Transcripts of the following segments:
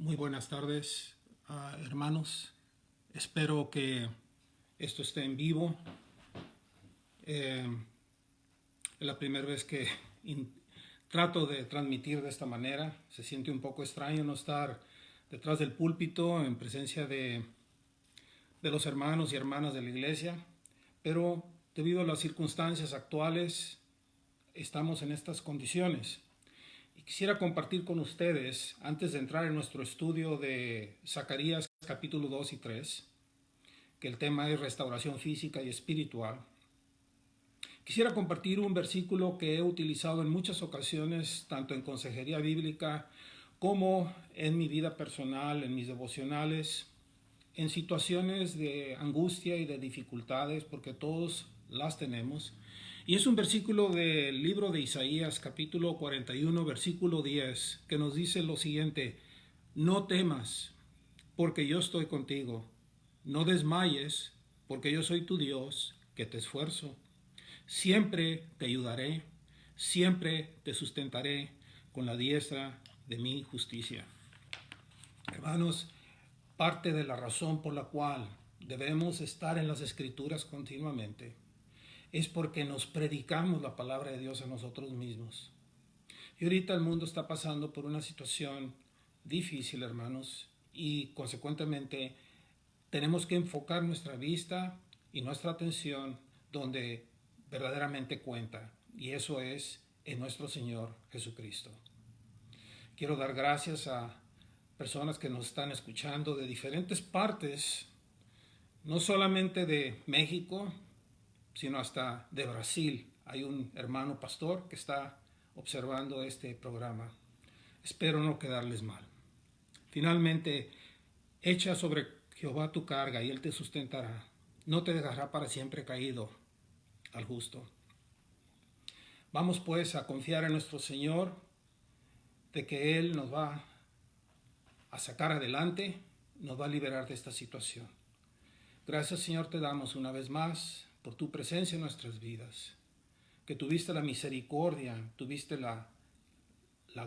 Muy buenas tardes, hermanos. Espero que esto esté en vivo. Es la primera vez que trato de transmitir de esta manera. Se siente un poco extraño no estar detrás del púlpito en presencia de los hermanos y hermanas de la iglesia, pero debido a las circunstancias actuales estamos en estas condiciones. Y quisiera compartir con ustedes, antes de entrar en nuestro estudio de Zacarías capítulo 2 y 3, que el tema es restauración física y espiritual, quisiera compartir un versículo que he utilizado en muchas ocasiones, tanto en consejería bíblica como en mi vida personal, en mis devocionales, en situaciones de angustia y de dificultades, porque todos las tenemos. Y es un versículo del libro de Isaías, capítulo 41, versículo 10, que nos dice lo siguiente: no temas, porque yo estoy contigo. No desmayes, porque yo soy tu Dios, que te esfuerzo. Siempre te ayudaré, siempre te sustentaré con la diestra de mi justicia. Hermanos, parte de la razón por la cual debemos estar en las Escrituras continuamente es porque nos predicamos la palabra de Dios a nosotros mismos. Y ahorita el mundo está pasando por una situación difícil, hermanos, y consecuentemente tenemos que enfocar nuestra vista y nuestra atención donde verdaderamente cuenta, y eso es en nuestro Señor Jesucristo. Quiero dar gracias a personas que nos están escuchando de diferentes partes, no solamente de México, sino hasta de Brasil. Hay un hermano pastor que está observando este programa. Espero no quedarles mal. Finalmente, echa sobre Jehová tu carga y Él te sustentará. No te dejará para siempre caído al justo. Vamos pues a confiar en nuestro Señor de que Él nos va a sacar adelante, nos va a liberar de esta situación. Gracias, Señor, te damos una vez más por tu presencia en nuestras vidas, que tuviste la misericordia, tuviste la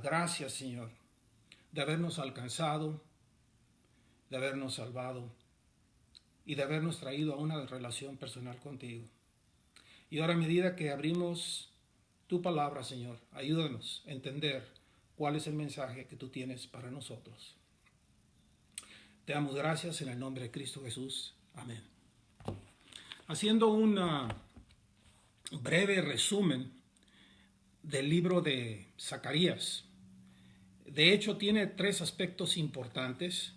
gracia, Señor, de habernos alcanzado, de habernos salvado y de habernos traído a una relación personal contigo. Y ahora, a medida que abrimos tu palabra, Señor, ayúdanos a entender cuál es el mensaje que tú tienes para nosotros. Te damos gracias en el nombre de Cristo Jesús. Amén. Haciendo un breve resumen del libro de Zacarías. De hecho, tiene 3 aspectos importantes.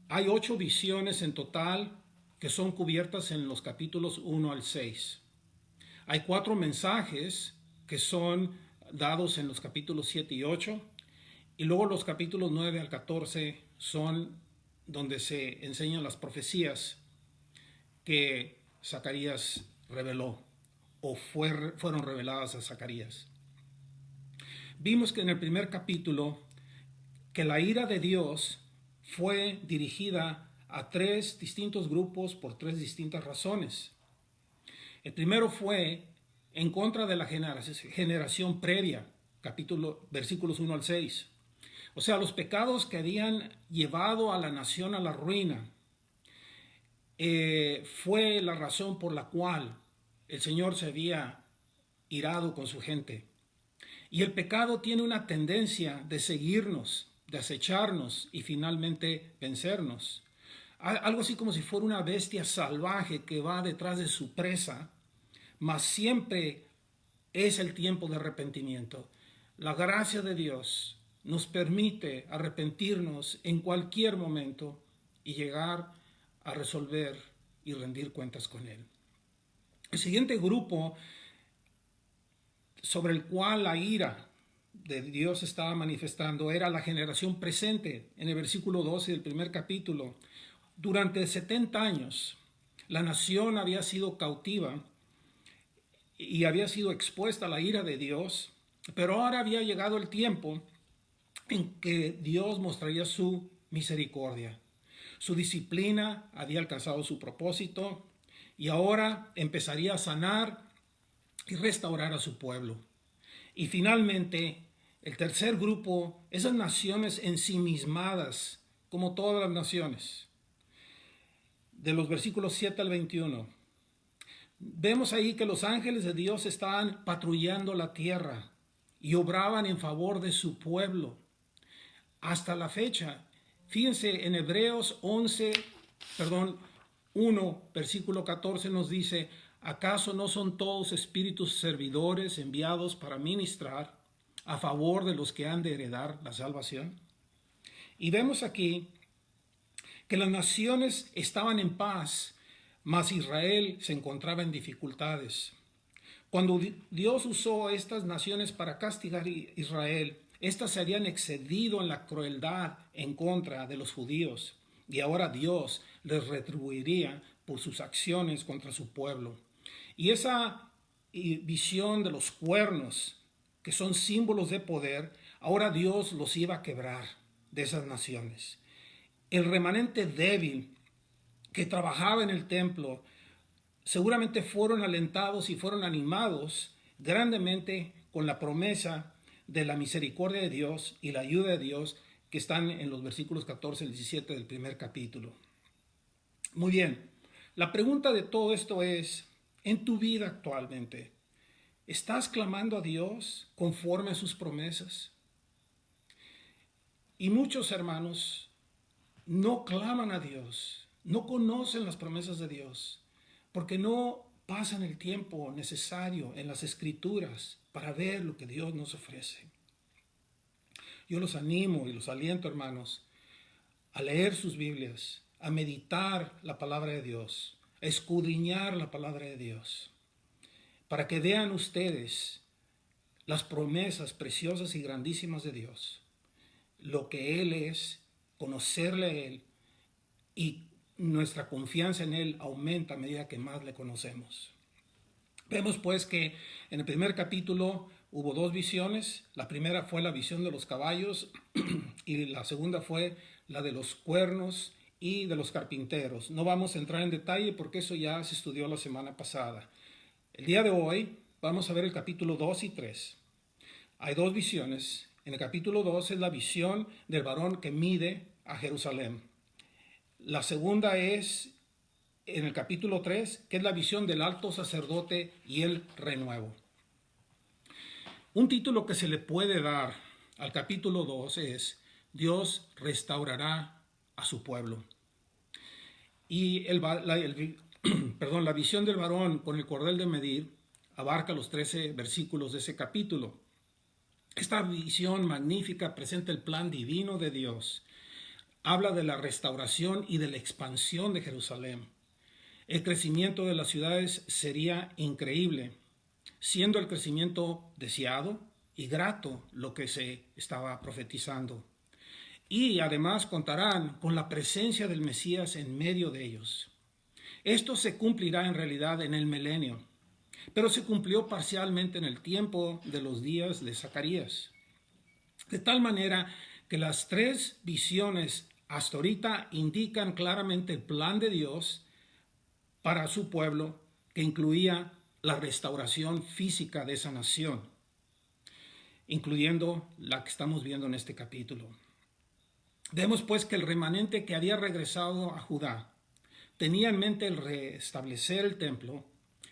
Hay 8 visiones en total que son cubiertas en los capítulos 1 al 6. Hay 4 mensajes que son dados en los capítulos 7 y 8. Y luego los capítulos 9 al 14 son donde se enseñan las profecías que Zacarías reveló o fueron reveladas a Zacarías. Vimos que en el primer capítulo que la ira de Dios fue dirigida a 3 distintos grupos por 3 distintas razones. El primero fue en contra de la generación previa, versículos 1 al 6. O sea, los pecados que habían llevado a la nación a la ruina. Fue la razón por la cual el Señor se había irado con su gente. Y el pecado tiene una tendencia de seguirnos, de acecharnos y finalmente vencernos. Algo así como si fuera una bestia salvaje que va detrás de su presa, mas siempre es el tiempo de arrepentimiento. La gracia de Dios nos permite arrepentirnos en cualquier momento y llegar a resolver y rendir cuentas con Él. El siguiente grupo sobre el cual la ira de Dios estaba manifestando era la generación presente. En el versículo 12 del primer capítulo, durante 70 años la nación había sido cautiva y había sido expuesta a la ira de Dios, pero ahora había llegado el tiempo en que Dios mostraría su misericordia. Su disciplina había alcanzado su propósito y ahora empezaría a sanar y restaurar a su pueblo. Y finalmente El tercer grupo, esas naciones ensimismadas, como todas las naciones. De los versículos 7 al 21. Vemos ahí que los ángeles de Dios estaban patrullando la tierra y obraban en favor de su pueblo. Hasta la fecha, fíjense en Hebreos 1, versículo 14 nos dice: ¿acaso no son todos espíritus servidores enviados para ministrar a favor de los que han de heredar la salvación? Y vemos aquí que las naciones estaban en paz, mas Israel se encontraba en dificultades. Cuando Dios usó estas naciones para castigar a Israel, estas se habían excedido en la crueldad en contra de los judíos, y ahora Dios les retribuiría por sus acciones contra su pueblo. Y esa visión de los cuernos, que son símbolos de poder, ahora Dios los iba a quebrar de esas naciones. El remanente débil que trabajaba en el templo seguramente fueron alentados y fueron animados grandemente con la promesa de la misericordia de Dios y la ayuda de Dios que están en los versículos 14 al 17 del primer capítulo. Muy bien, la pregunta de todo esto es: en tu vida actualmente, ¿estás clamando a Dios conforme a sus promesas? Y muchos hermanos no claman a Dios, no conocen las promesas de Dios, porque no pasan el tiempo necesario en las Escrituras para ver lo que Dios nos ofrece. Yo los animo y los aliento, hermanos, a leer sus Biblias, a meditar la palabra de Dios, a escudriñar la palabra de Dios, para que vean ustedes las promesas preciosas y grandísimas de Dios, lo que Él es, conocerle a Él, y nuestra confianza en Él aumenta a medida que más le conocemos. Vemos pues que en el primer capítulo hubo dos visiones. La primera fue la visión de los caballos y la segunda fue la de los cuernos y de los carpinteros. No vamos a entrar en detalle porque eso ya se estudió la semana pasada. El día de hoy vamos a ver el capítulo 2 y 3. Hay dos visiones. En el capítulo 2 es la visión del varón que mide a Jerusalén. La segunda es en el capítulo 3, que es la visión del alto sacerdote y el renuevo. Un título que se le puede dar al capítulo 2 es: Dios restaurará a su pueblo. Y la visión del varón con el cordel de medir abarca los 13 versículos de ese capítulo. Esta visión magnífica presenta el plan divino de Dios. Habla de la restauración y de la expansión de Jerusalén. El crecimiento de las ciudades sería increíble, siendo el crecimiento deseado y grato lo que se estaba profetizando. Y además contarán con la presencia del Mesías en medio de ellos. Esto se cumplirá en realidad en el milenio, pero se cumplió parcialmente en el tiempo de los días de Zacarías. De tal manera que las tres visiones hasta ahorita indican claramente el plan de Dios para su pueblo, que incluía la restauración física de esa nación, incluyendo la que estamos viendo en este capítulo. Vemos pues que el remanente que había regresado a Judá tenía en mente el restablecer el templo,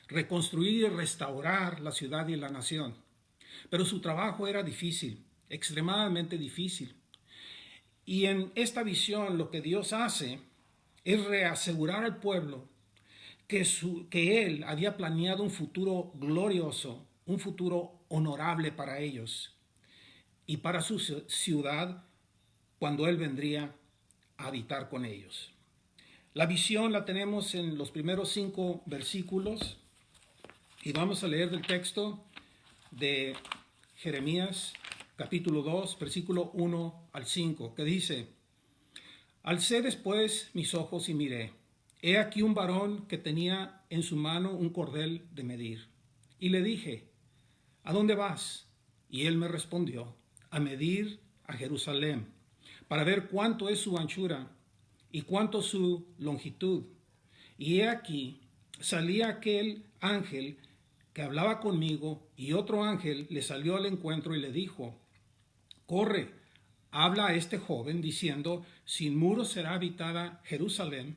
reconstruir y restaurar la ciudad y la nación. Pero su trabajo era difícil, extremadamente difícil. Y en esta visión lo que Dios hace es reasegurar al pueblo que Él había planeado un futuro glorioso, un futuro honorable para ellos y para su ciudad cuando Él vendría a habitar con ellos. La visión la tenemos en los primeros 5 versículos y vamos a leer del texto de Jeremías capítulo 2, versículo 1 al 5, que dice: Alcé después mis ojos y miré. He aquí un varón que tenía en su mano un cordel de medir. Y le dije: ¿a dónde vas? Y él me respondió: a medir a Jerusalén, para ver cuánto es su anchura y cuánto su longitud. Y he aquí, salía aquel ángel que hablaba conmigo, y otro ángel le salió al encuentro y le dijo: Corre, habla a este joven diciendo, sin muros será habitada Jerusalén,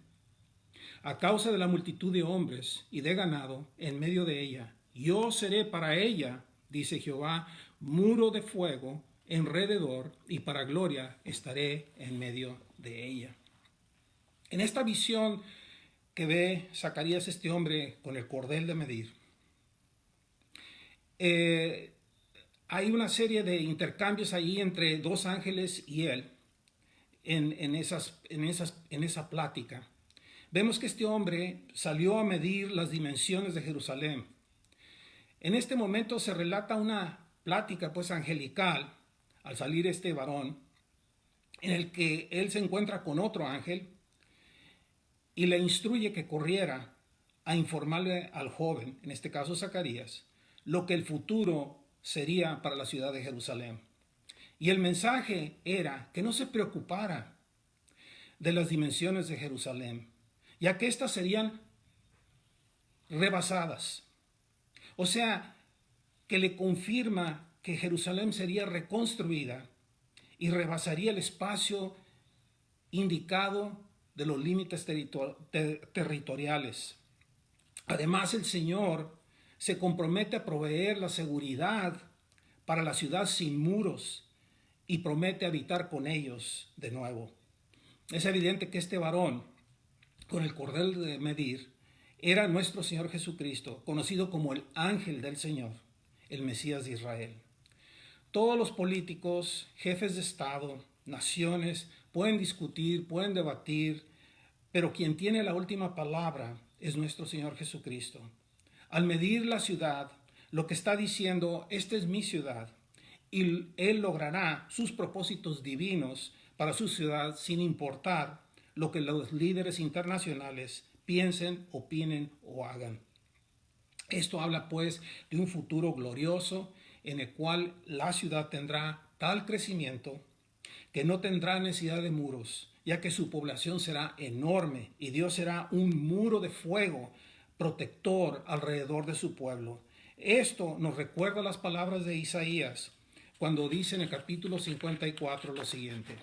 a causa de la multitud de hombres y de ganado en medio de ella. Yo seré para ella, dice Jehová, muro de fuego alrededor, y para gloria estaré en medio de ella. En esta visión que ve Zacarías, este hombre con el cordel de medir, hay una serie de intercambios ahí entre dos ángeles y él en esa plática. Vemos que este hombre salió a medir las dimensiones de Jerusalén. En este momento se relata una plática pues angelical al salir este varón, en el que él se encuentra con otro ángel y le instruye que corriera a informarle al joven, en este caso Zacarías, lo que el futuro sería para la ciudad de Jerusalén. Y el mensaje era que no se preocupara de las dimensiones de Jerusalén, ya que éstas serían rebasadas. O sea, que le confirma que Jerusalén sería reconstruida y rebasaría el espacio indicado de los límites territoriales. Además, el Señor se compromete a proveer la seguridad para la ciudad sin muros y promete habitar con ellos de nuevo. Es evidente que este varón, con el cordel de medir, era nuestro Señor Jesucristo, conocido como el ángel del Señor, el Mesías de Israel. Todos los políticos, jefes de Estado, naciones, pueden discutir, pueden debatir, pero quien tiene la última palabra es nuestro Señor Jesucristo. Al medir la ciudad, lo que está diciendo, esta es mi ciudad, y Él logrará sus propósitos divinos para su ciudad sin importar lo que los líderes internacionales piensen, opinen o hagan. Esto habla pues de un futuro glorioso en el cual la ciudad tendrá tal crecimiento que no tendrá necesidad de muros, ya que su población será enorme y Dios será un muro de fuego protector alrededor de su pueblo. Esto nos recuerda las palabras de Isaías cuando dice en el capítulo 54 lo siguiente.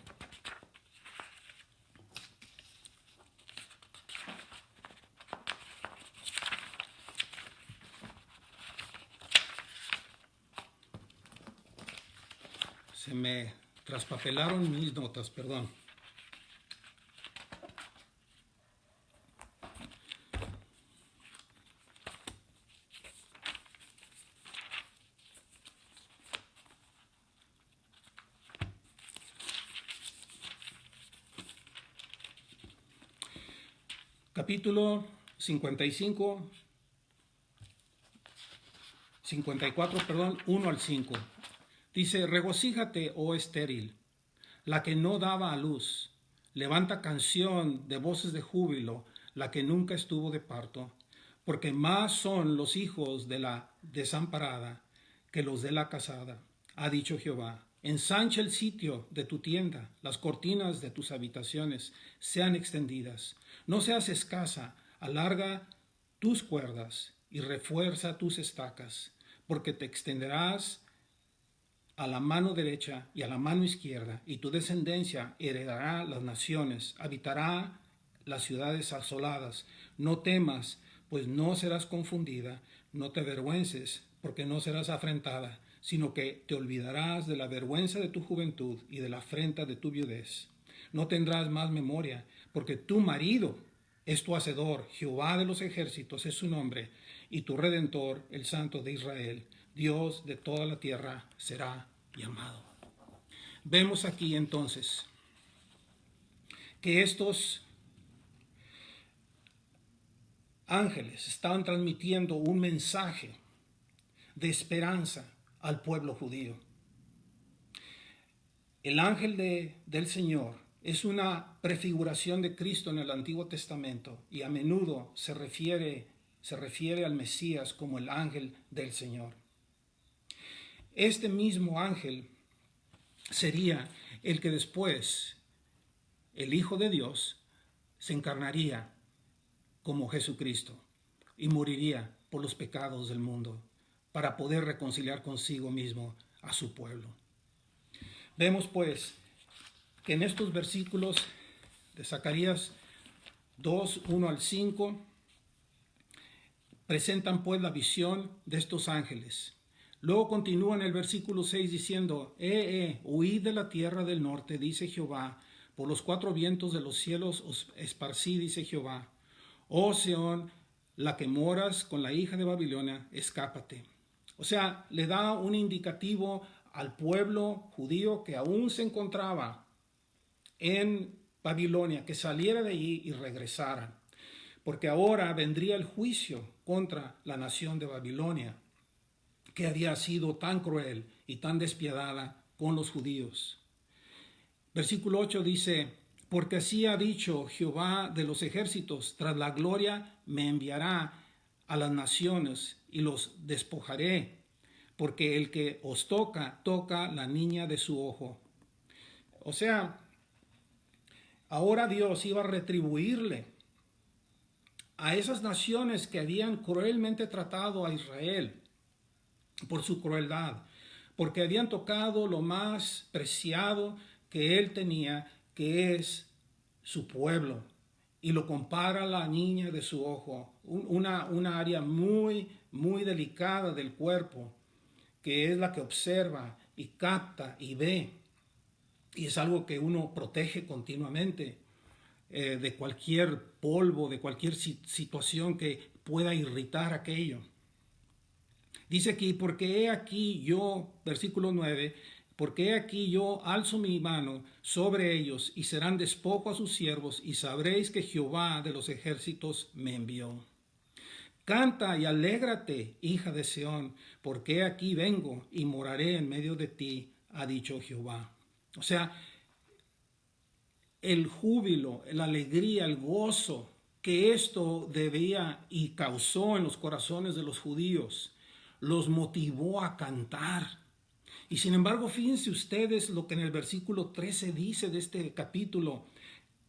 Se me traspapelaron mis notas, perdón. Capítulo 55, 54, 1 al 5. Dice, regocíjate, oh estéril, la que no daba a luz. Levanta canción de voces de júbilo, la que nunca estuvo de parto. Porque más son los hijos de la desamparada que los de la casada, ha dicho Jehová. Ensancha el sitio de tu tienda, las cortinas de tus habitaciones sean extendidas. No seas escasa, alarga tus cuerdas y refuerza tus estacas, porque te extenderás a la mano derecha y a la mano izquierda, y tu descendencia heredará las naciones, habitará las ciudades asoladas. No temas, pues no serás confundida, no te avergüences, porque no serás afrentada, sino que te olvidarás de la vergüenza de tu juventud y de la afrenta de tu viudez. No tendrás más memoria, porque tu marido es tu hacedor, Jehová de los ejércitos es su nombre, y tu Redentor, el Santo de Israel, Dios de toda la tierra, será llamado. Vemos aquí entonces que estos ángeles estaban transmitiendo un mensaje de esperanza al pueblo judío. El ángel del Señor es una prefiguración de Cristo en el Antiguo Testamento y a menudo se refiere al Mesías como el ángel del Señor. Este mismo ángel sería el que después, el Hijo de Dios, se encarnaría como Jesucristo y moriría por los pecados del mundo para poder reconciliar consigo mismo a su pueblo. Vemos pues que en estos versículos de Zacarías 2, 1 al 5, presentan pues la visión de estos ángeles. Luego continúa en el versículo 6 diciendo, huid de la tierra del norte, dice Jehová, por los cuatro vientos de los cielos os esparcí, dice Jehová. Oh Sión, la que moras con la hija de Babilonia, escápate. O sea, le da un indicativo al pueblo judío que aún se encontraba en Babilonia, que saliera de allí y regresara, porque ahora vendría el juicio contra la nación de Babilonia, que había sido tan cruel y tan despiadada con los judíos. Versículo 8 dice, porque así ha dicho Jehová de los ejércitos, tras la gloria me enviará a las naciones y los despojaré, porque el que os toca, toca la niña de su ojo. O sea, ahora Dios iba a retribuirle a esas naciones que habían cruelmente tratado a Israel por su crueldad, porque habían tocado lo más preciado que él tenía, que es su pueblo, y lo compara a la niña de su ojo, una área muy, muy delicada del cuerpo, que es la que observa y capta y ve, y es algo que uno protege continuamente de cualquier polvo, de cualquier situación que pueda irritar aquello. Dice aquí, porque he aquí yo, versículo 9, porque he aquí yo alzo mi mano sobre ellos y serán despojo a sus siervos y sabréis que Jehová de los ejércitos me envió. Canta y alégrate, hija de Sión, porque he aquí vengo y moraré en medio de ti, ha dicho Jehová. O sea, el júbilo, la alegría, el gozo que esto debía y causó en los corazones de los judíos, los motivó a cantar. Y sin embargo, fíjense ustedes lo que en el versículo 13 dice de este capítulo: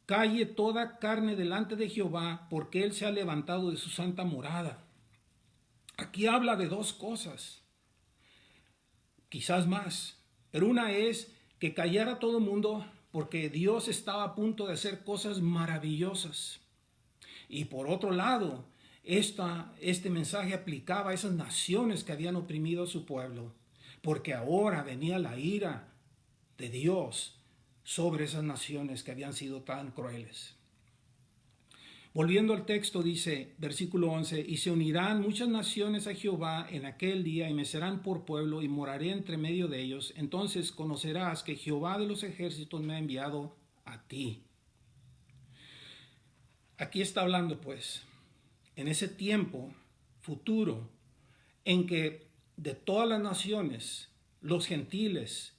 calle toda carne delante de Jehová, porque él se ha levantado de su santa morada. Aquí habla de dos cosas, quizás más, pero una es que callara todo el mundo porque Dios estaba a punto de hacer cosas maravillosas. Y por otro lado, este mensaje aplicaba a esas naciones que habían oprimido a su pueblo, porque ahora venía la ira de Dios sobre esas naciones que habían sido tan crueles. Volviendo al texto, dice, versículo 11, y se unirán muchas naciones a Jehová en aquel día y me serán por pueblo y moraré entre medio de ellos. Entonces conocerás que Jehová de los ejércitos me ha enviado a ti. Aquí está hablando pues, en ese tiempo futuro en que de todas las naciones, los gentiles,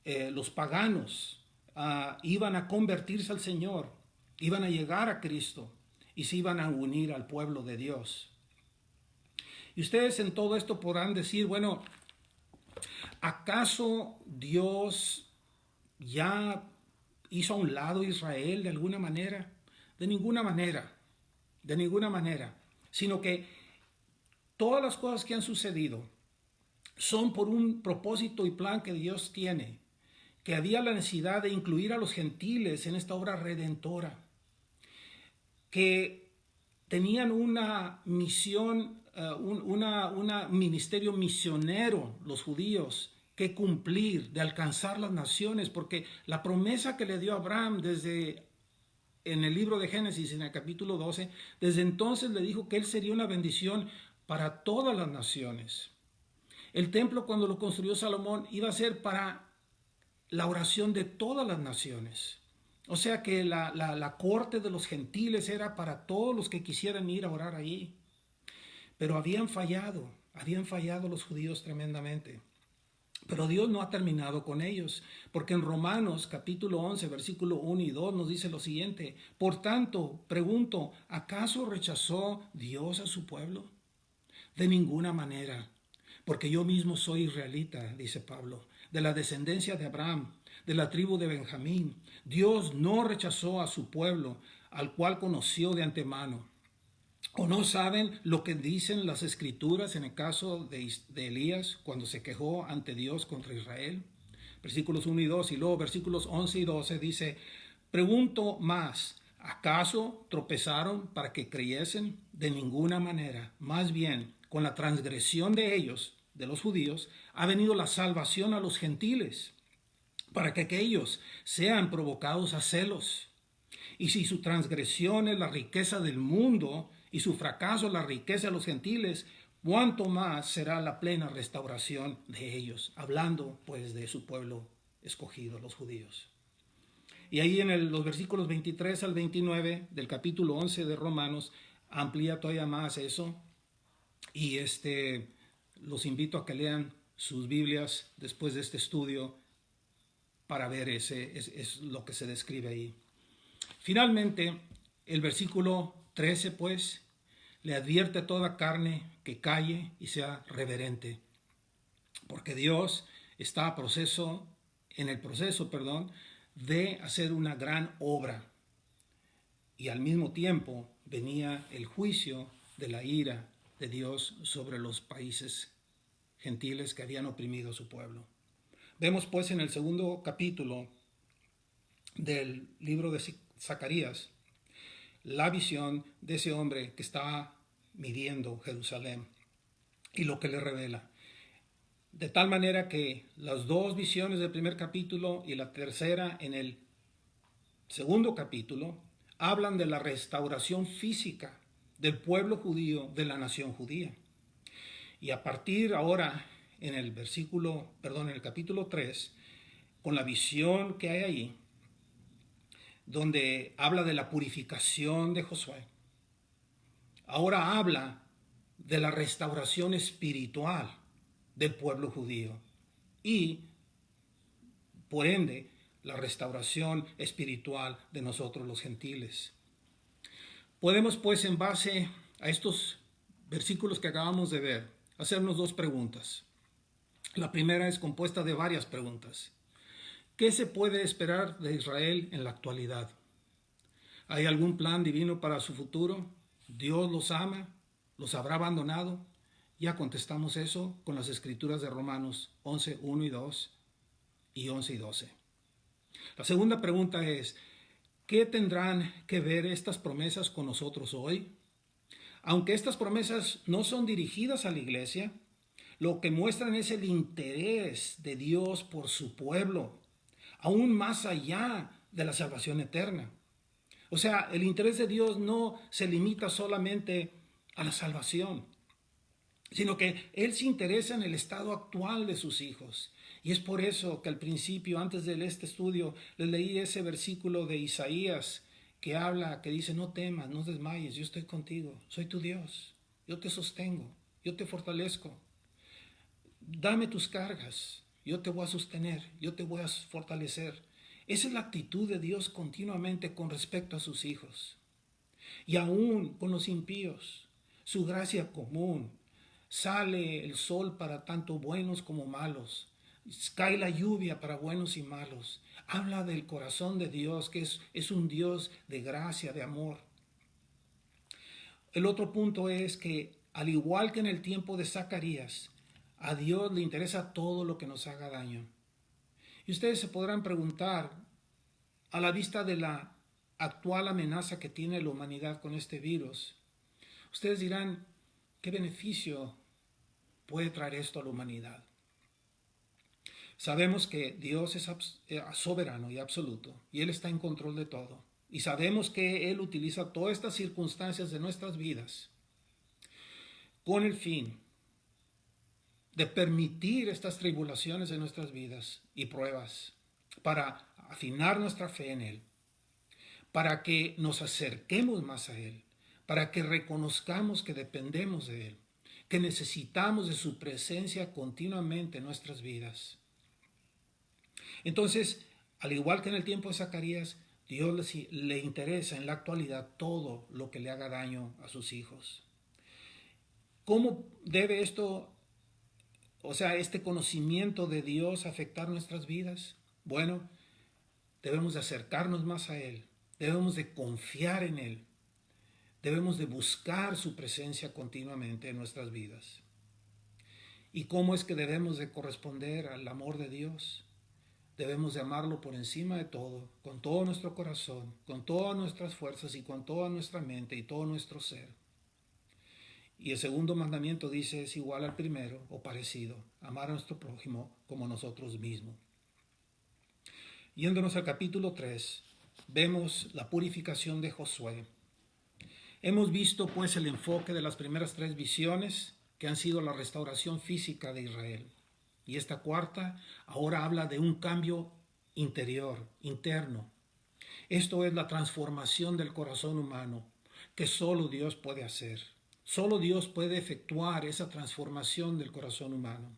los paganos, iban a convertirse al Señor, iban a llegar a Cristo y se iban a unir al pueblo de Dios. Y ustedes en todo esto podrán decir, bueno, ¿acaso Dios ya hizo a un lado a Israel de alguna manera? De ninguna manera, sino que todas las cosas que han sucedido son por un propósito y plan que Dios tiene, que había la necesidad de incluir a los gentiles en esta obra redentora, que tenían una misión, un ministerio misionero, los judíos, que cumplir, de alcanzar las naciones, porque la promesa que le dio Abraham en el libro de Génesis, en el capítulo 12, desde entonces le dijo que él sería una bendición para todas las naciones. El templo, cuando lo construyó Salomón, iba a ser para la oración de todas las naciones. O sea que la corte de los gentiles era para todos los que quisieran ir a orar allí. Pero habían fallado los judíos tremendamente. Pero Dios no ha terminado con ellos, porque en Romanos capítulo 11, versículo 1 y 2 nos dice lo siguiente: por tanto, pregunto, ¿acaso rechazó Dios a su pueblo? De ninguna manera, porque yo mismo soy israelita, dice Pablo, de la descendencia de Abraham, de la tribu de Benjamín. Dios no rechazó a su pueblo, al cual conoció de antemano. ¿O no saben lo que dicen las escrituras en el caso de Elías cuando se quejó ante Dios contra Israel? versículos 1 y 2, y luego versículos 11 y 12 dice, pregunto más, ¿acaso tropezaron para que creyesen? De ninguna manera, más bien, con la transgresión de ellos, de los judíos, ha venido la salvación a los gentiles, para que aquellos sean provocados a celos. Y si su transgresión es la riqueza del mundo y su fracaso la riqueza de los gentiles, cuánto más será la plena restauración de ellos, hablando pues de su pueblo escogido, los judíos. Y ahí en los versículos 23 al 29 del capítulo 11 de Romanos amplía todavía más eso, y los invito a que lean sus Biblias después de este estudio para ver es lo que se describe ahí. Finalmente, el versículo 13, pues, le advierte a toda carne que calle y sea reverente, porque Dios está en el proceso de hacer una gran obra, y al mismo tiempo venía el juicio de la ira de Dios sobre los países gentiles que habían oprimido a su pueblo. Vemos pues en el segundo capítulo del libro de Zacarías la visión de ese hombre que estaba midiendo Jerusalén y lo que le revela. De tal manera que las dos visiones del primer capítulo y la tercera en el segundo capítulo hablan de la restauración física del pueblo judío, de la nación judía. Y a partir ahora en el capítulo 3, con la visión que hay ahí, donde habla de la purificación de Josué, ahora habla de la restauración espiritual del pueblo judío y, por ende, la restauración espiritual de nosotros los gentiles. Podemos, pues, en base a estos versículos que acabamos de ver, hacernos dos preguntas. La primera es compuesta de varias preguntas. ¿Qué se puede esperar de Israel en la actualidad? ¿Hay algún plan divino para su futuro? ¿Dios los ama? ¿Los habrá abandonado? Ya contestamos eso con las escrituras de Romanos 11, 1 y 2 y 11 y 12. La segunda pregunta es, ¿qué tendrán que ver estas promesas con nosotros hoy? Aunque estas promesas no son dirigidas a la iglesia, lo que muestran es el interés de Dios por su pueblo, aún más allá de la salvación eterna. O sea, el interés de Dios no se limita solamente a la salvación, sino que Él se interesa en el estado actual de sus hijos. Y es por eso que al principio, antes de este estudio, les leí ese versículo de Isaías que dice, no temas, no desmayes, yo estoy contigo, soy tu Dios, yo te sostengo, yo te fortalezco. Dame tus cargas, yo te voy a sostener, yo te voy a fortalecer. Esa es la actitud de Dios continuamente con respecto a sus hijos. Y aún con los impíos, su gracia común. Sale el sol para tanto buenos como malos. Cae la lluvia para buenos y malos. Habla del corazón de Dios, que es un Dios de gracia, de amor. El otro punto es que, al igual que en el tiempo de Zacarías, a Dios le interesa todo lo que nos haga daño. Y ustedes se podrán preguntar, a la vista de la actual amenaza que tiene la humanidad con este virus, ustedes dirán, ¿qué beneficio puede traer esto a la humanidad? Sabemos que Dios es soberano y absoluto, y Él está en control de todo. Y sabemos que Él utiliza todas estas circunstancias de nuestras vidas con el fin de permitir estas tribulaciones de nuestras vidas y pruebas para afinar nuestra fe en Él, para que nos acerquemos más a Él, para que reconozcamos que dependemos de Él, que necesitamos de su presencia continuamente en nuestras vidas. Entonces, al igual que en el tiempo de Zacarías, Dios le interesa en la actualidad todo lo que le haga daño a sus hijos. ¿Cómo debe este conocimiento de Dios afectar nuestras vidas? Bueno, debemos de acercarnos más a Él, debemos de confiar en Él, debemos de buscar su presencia continuamente en nuestras vidas. ¿Y cómo es que debemos de corresponder al amor de Dios? debemos de amarlo por encima de todo, con todo nuestro corazón, con todas nuestras fuerzas y con toda nuestra mente y todo nuestro ser. Y el segundo mandamiento dice, es igual al primero o parecido, amar a nuestro prójimo como nosotros mismos. Yéndonos al capítulo 3, vemos la purificación de Josué. Hemos visto pues el enfoque de las primeras 3 visiones que han sido la restauración física de Israel. Y esta cuarta ahora habla de un cambio interior, interno. Esto es la transformación del corazón humano que solo Dios puede hacer. Solo Dios puede efectuar esa transformación del corazón humano.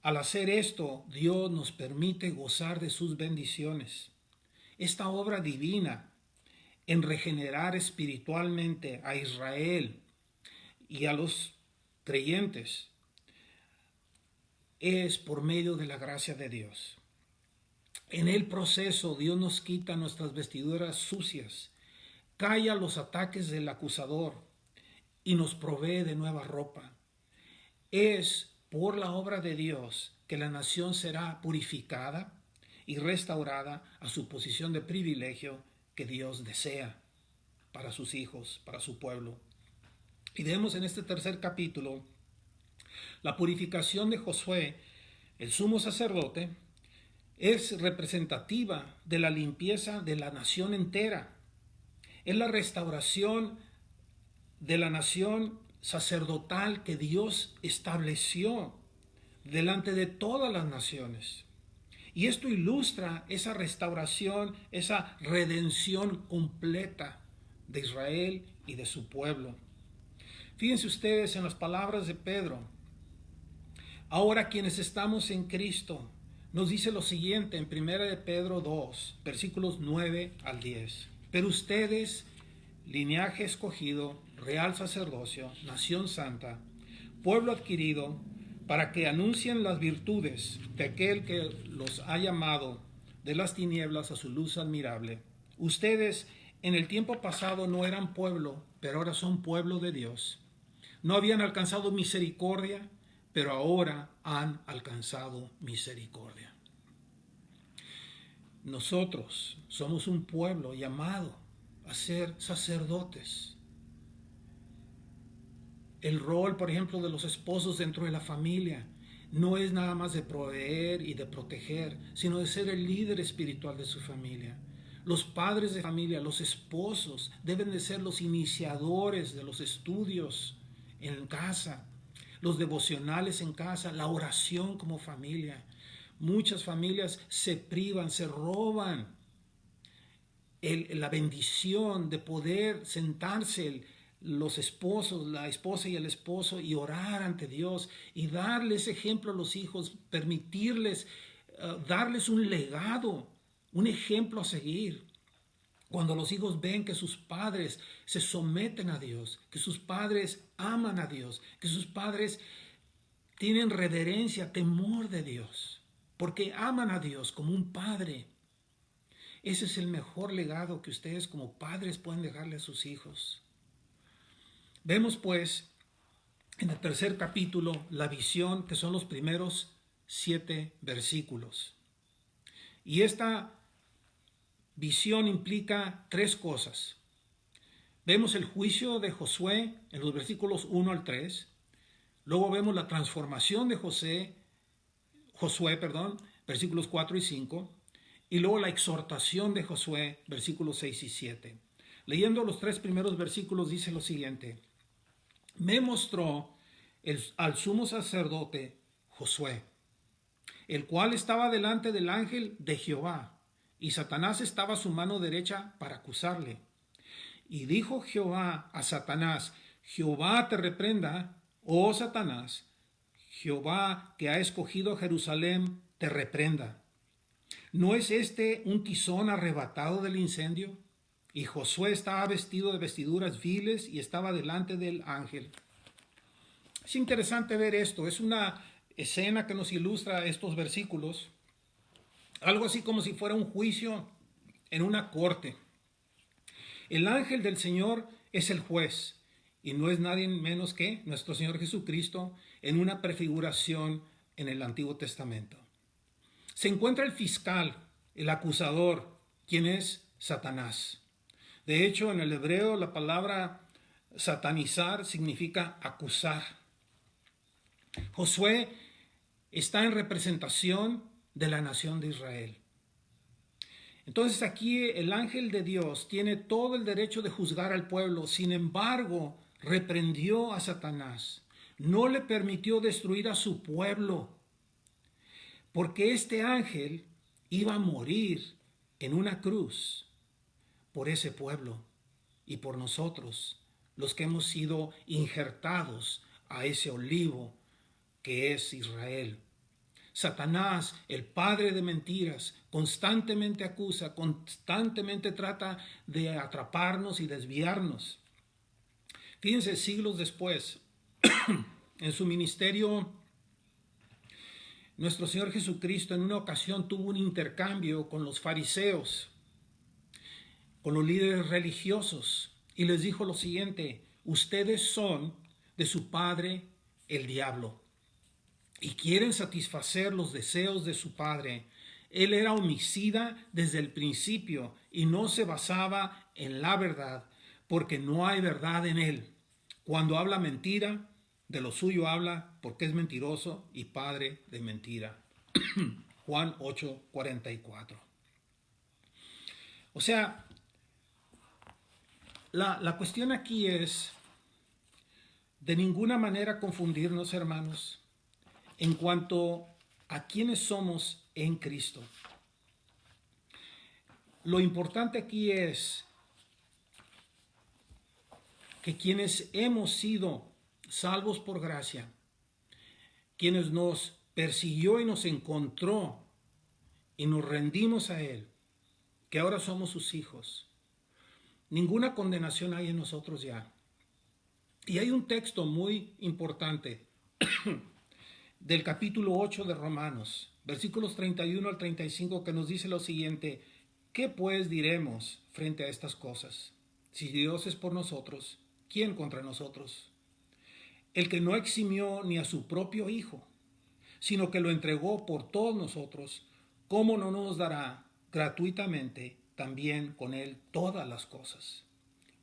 Al hacer esto, Dios nos permite gozar de sus bendiciones. Esta obra divina en regenerar espiritualmente a Israel y a los creyentes es por medio de la gracia de Dios. En el proceso, Dios nos quita nuestras vestiduras sucias, calla los ataques del acusador y nos provee de nueva ropa. Es por la obra de Dios que la nación será purificada y restaurada a su posición de privilegio que Dios desea para sus hijos, para su pueblo. Y vemos en este tercer capítulo la purificación de Josué, el sumo sacerdote, es representativa de la limpieza de la nación entera. Es la restauración de la nación sacerdotal que Dios estableció delante de todas las naciones. Y esto ilustra esa restauración, esa redención completa de Israel y de su pueblo. Fíjense ustedes en las palabras de Pedro. Ahora quienes estamos en Cristo, nos dice lo siguiente en 1 de Pedro 2, versículos 9 al 10. Pero ustedes, linaje escogido, real sacerdocio, nación santa, pueblo adquirido, para que anuncien las virtudes de aquel que los ha llamado de las tinieblas a su luz admirable. Ustedes en el tiempo pasado no eran pueblo, pero ahora son pueblo de Dios. No habían alcanzado misericordia, pero ahora han alcanzado misericordia. Nosotros somos un pueblo llamado a ser sacerdotes. El rol, por ejemplo, de los esposos dentro de la familia no es nada más de proveer y de proteger, sino de ser el líder espiritual de su familia. Los padres de familia, los esposos, deben de ser los iniciadores de los estudios en casa, los devocionales en casa, la oración como familia. Muchas familias se privan, se roban la bendición de poder sentarse los esposos, la esposa y el esposo, y orar ante Dios y darles ejemplo a los hijos, permitirles, darles un legado, un ejemplo a seguir. Cuando los hijos ven que sus padres se someten a Dios, que sus padres aman a Dios, que sus padres tienen reverencia, temor de Dios, porque aman a Dios como un padre. Ese es el mejor legado que ustedes como padres pueden dejarle a sus hijos. Vemos pues en el tercer capítulo la visión, que son los primeros 7 versículos. Y esta visión implica 3 cosas. Vemos el juicio de Josué en los versículos 1 al 3. Luego vemos la transformación de Josué, versículos 4 y 5. Y luego la exhortación de Josué, versículos 6 y 7. Leyendo los 3 primeros versículos dice lo siguiente. Me mostró al sumo sacerdote Josué, el cual estaba delante del ángel de Jehová, y Satanás estaba a su mano derecha para acusarle. Y dijo Jehová a Satanás, Jehová te reprenda, oh Satanás, Jehová que ha escogido a Jerusalén te reprenda. ¿No es este un tizón arrebatado del incendio? Y Josué estaba vestido de vestiduras viles y estaba delante del ángel. Es interesante ver esto. Es una escena que nos ilustra estos versículos. Algo así como si fuera un juicio en una corte. El ángel del Señor es el juez y no es nadie menos que nuestro Señor Jesucristo en una prefiguración en el Antiguo Testamento. Se encuentra el fiscal, el acusador, quien es Satanás. De hecho, en el hebreo la palabra satanizar significa acusar. Josué está en representación de la nación de Israel. Entonces aquí el ángel de Dios tiene todo el derecho de juzgar al pueblo. Sin embargo, reprendió a Satanás. No le permitió destruir a su pueblo, porque este ángel iba a morir en una cruz por ese pueblo y por nosotros, los que hemos sido injertados a ese olivo que es Israel. Satanás, el padre de mentiras, constantemente acusa, constantemente trata de atraparnos y desviarnos. Fíjense, siglos después, en su ministerio, nuestro Señor Jesucristo en una ocasión tuvo un intercambio con los fariseos, con los líderes religiosos, y les dijo lo siguiente: ustedes son de su padre el diablo y quieren satisfacer los deseos de su padre. Él era homicida desde el principio y no se basaba en la verdad, porque no hay verdad en él. Cuando habla mentira, de lo suyo habla, porque es mentiroso y padre de mentira. Juan 8:44. O sea, la cuestión aquí es de ninguna manera confundirnos, hermanos, en cuanto a quiénes somos en Cristo. Lo importante aquí es que quienes hemos sido salvos por gracia, quienes nos persiguió y nos encontró y nos rendimos a Él, que ahora somos sus hijos, ninguna condenación hay en nosotros ya. Y hay un texto muy importante del capítulo 8 de Romanos, versículos 31 al 35, que nos dice lo siguiente: ¿qué pues diremos frente a estas cosas? Si Dios es por nosotros, ¿quién contra nosotros? El que no eximió ni a su propio Hijo, sino que lo entregó por todos nosotros, ¿cómo no nos dará gratuitamente también con Él todas las cosas?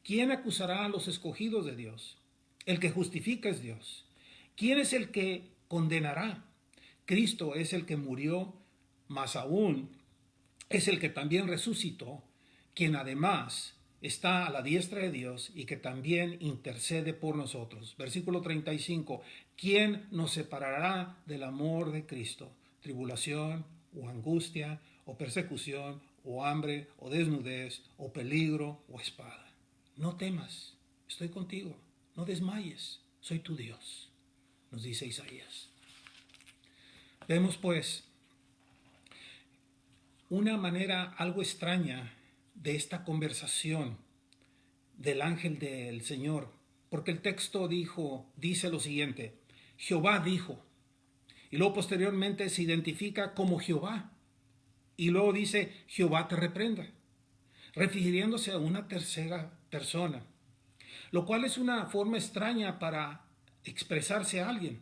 ¿Quién acusará a los escogidos de Dios? El que justifica es Dios. ¿Quién es el que condenará? Cristo es el que murió, más aún es el que también resucitó, quien además está a la diestra de Dios y que también intercede por nosotros. Versículo 35. ¿Quién nos separará del amor de Cristo? ¿Tribulación o angustia o persecución o hambre o desnudez o peligro o espada? No temas, estoy contigo, no desmayes, soy tu Dios, nos dice Isaías. Vemos pues una manera algo extraña de esta conversación del ángel del Señor, porque el texto dice lo siguiente: Jehová dijo, y luego posteriormente se identifica como Jehová, y luego dice Jehová te reprenda, refiriéndose a una tercera persona, lo cual es una forma extraña para expresarse a alguien.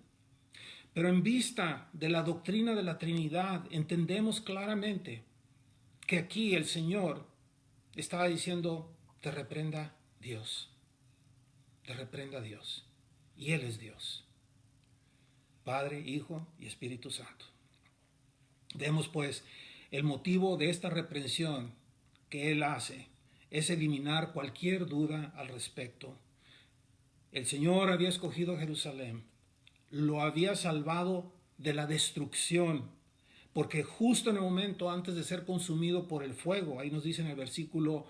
Pero en vista de la doctrina de la Trinidad, entendemos claramente que aquí el Señor estaba diciendo: te reprenda Dios, te reprenda Dios. Y Él es Dios, Padre, Hijo y Espíritu Santo. Vemos pues el motivo de esta reprensión que Él hace es eliminar cualquier duda al respecto. El Señor había escogido Jerusalén, lo había salvado de la destrucción, porque justo en el momento antes de ser consumido por el fuego, ahí nos dice en el versículo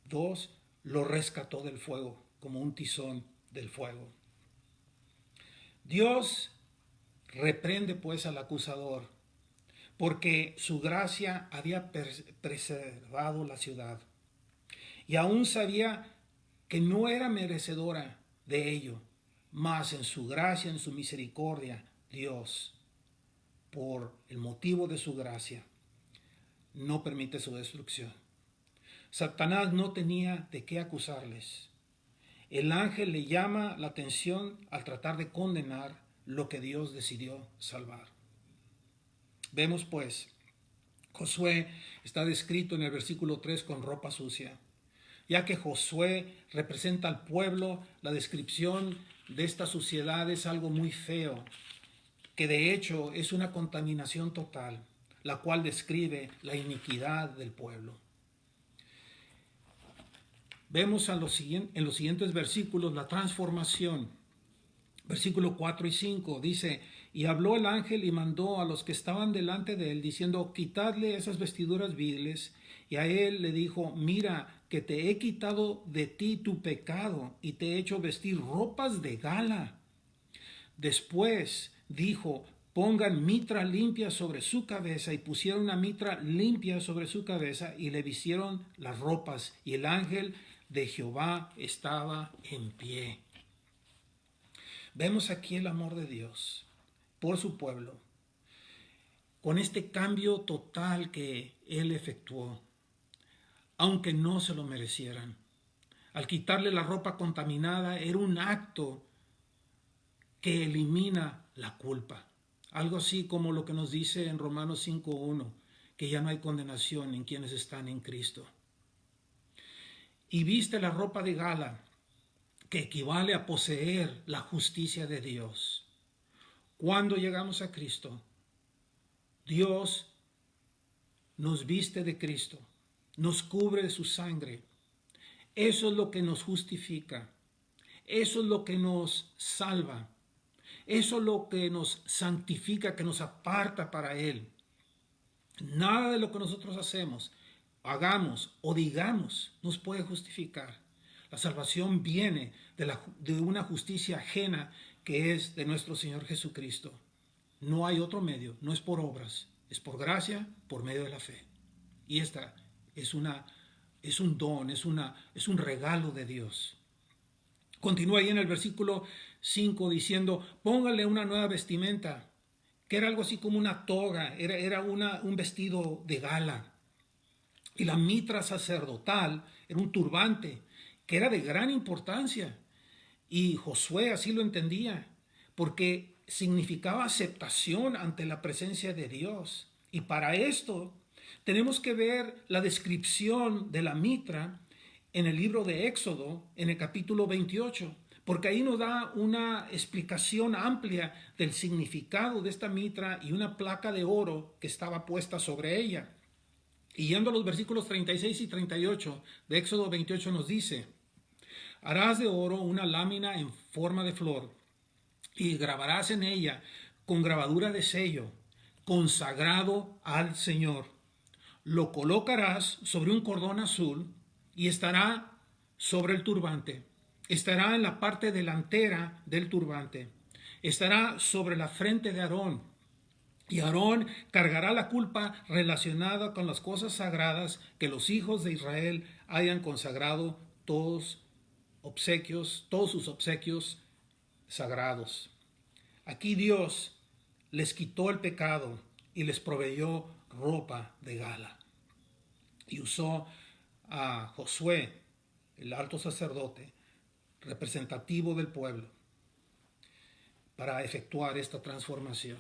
2, lo rescató del fuego, como un tizón del fuego. Dios reprende pues al acusador, porque su gracia había preservado la ciudad, y aún sabía que no era merecedora de ello, mas en su gracia, en su misericordia, Dios, por el motivo de su gracia, no permite su destrucción. Satanás no tenía de qué acusarles. El ángel le llama la atención al tratar de condenar lo que Dios decidió salvar. Vemos pues Josué está descrito en el versículo 3 con ropa sucia. Ya que Josué representa al pueblo, la descripción de esta suciedad es algo muy feo, que de hecho es una contaminación total, la cual describe la iniquidad del pueblo. Vemos en los siguientes versículos la transformación. Versículo 4 y 5 dice: y habló el ángel y mandó a los que estaban delante de él, diciendo: quitadle esas vestiduras viles. Y a él le dijo: mira, que te he quitado de ti tu pecado y te he hecho vestir ropas de gala. Después dijo: pongan mitra limpia sobre su cabeza, y pusieron una mitra limpia sobre su cabeza y le vistieron las ropas, y el ángel de Jehová estaba en pie. Vemos aquí el amor de Dios por su pueblo, con este cambio total que Él efectuó, aunque no se lo merecieran. Al quitarle la ropa contaminada, era un acto que elimina la culpa. Algo así como lo que nos dice en Romanos 5:1, que ya no hay condenación en quienes están en Cristo. Y viste la ropa de gala, que equivale a poseer la justicia de Dios. Cuando llegamos a Cristo, Dios nos viste de Cristo, nos cubre de su sangre. Eso es lo que nos justifica, eso es lo que nos salva, eso es lo que nos santifica, que nos aparta para Él. Nada de lo que nosotros hacemos, hagamos o digamos nos puede justificar. La salvación viene de una justicia ajena, que es de nuestro Señor Jesucristo. No hay otro medio, no es por obras, es por gracia, por medio de la fe. Y esta es un don, es un regalo de Dios. Continúa ahí en el versículo 5 diciendo: póngale una nueva vestimenta, que era algo así como una toga, era un vestido de gala. Y la mitra sacerdotal era un turbante, que era de gran importancia. Y Josué así lo entendía, porque significaba aceptación ante la presencia de Dios. Y para esto tenemos que ver la descripción de la mitra en el libro de Éxodo, en el capítulo 28, porque ahí nos da una explicación amplia del significado de esta mitra y una placa de oro que estaba puesta sobre ella. Y yendo a los versículos 36 y 38 de Éxodo 28 nos dice: harás de oro una lámina en forma de flor y grabarás en ella con grabadura de sello: consagrado al Señor. Lo colocarás sobre un cordón azul y estará sobre el turbante. Estará en la parte delantera del turbante. Estará sobre la frente de Aarón. Y Aarón cargará la culpa relacionada con las cosas sagradas que los hijos de Israel hayan consagrado, todos sus obsequios sagrados. Aquí Dios les quitó el pecado y les proveyó ropa de gala. Y usó a Josué, el alto sacerdote, representativo del pueblo, para efectuar esta transformación.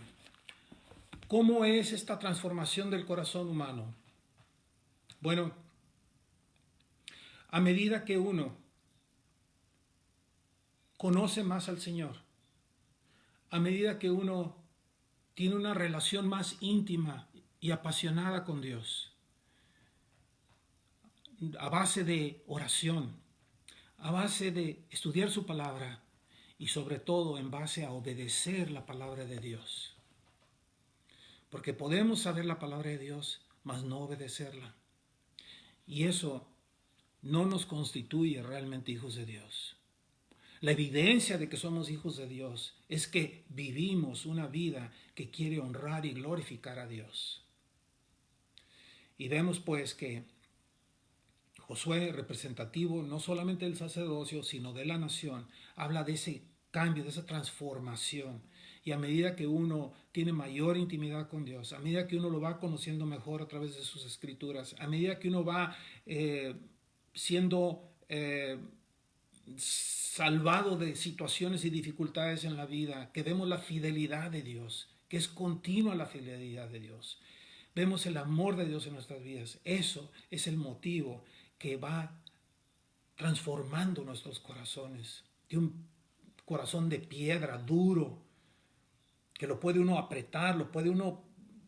¿Cómo es esta transformación del corazón humano? Bueno, a medida que uno conoce más al Señor, a medida que uno tiene una relación más íntima y apasionada con Dios, a base de oración, a base de estudiar su palabra y sobre todo en base a obedecer la palabra de Dios. Porque podemos saber la palabra de Dios, mas no obedecerla. Y eso no nos constituye realmente hijos de Dios. La evidencia de que somos hijos de Dios es que vivimos una vida que quiere honrar y glorificar a Dios. Y vemos pues que Josué, representativo no solamente del sacerdocio, sino de la nación, habla de ese cambio, de esa transformación. Y a medida que uno tiene mayor intimidad con Dios, a medida que uno lo va conociendo mejor a través de sus escrituras, a medida que uno va siendo salvado de situaciones y dificultades en la vida, que vemos la fidelidad de Dios, que es continua la fidelidad de Dios, vemos el amor de Dios en nuestras vidas. Eso es el motivo que va transformando nuestros corazones, de un corazón de piedra, duro, que lo puede uno apretar, lo puede uno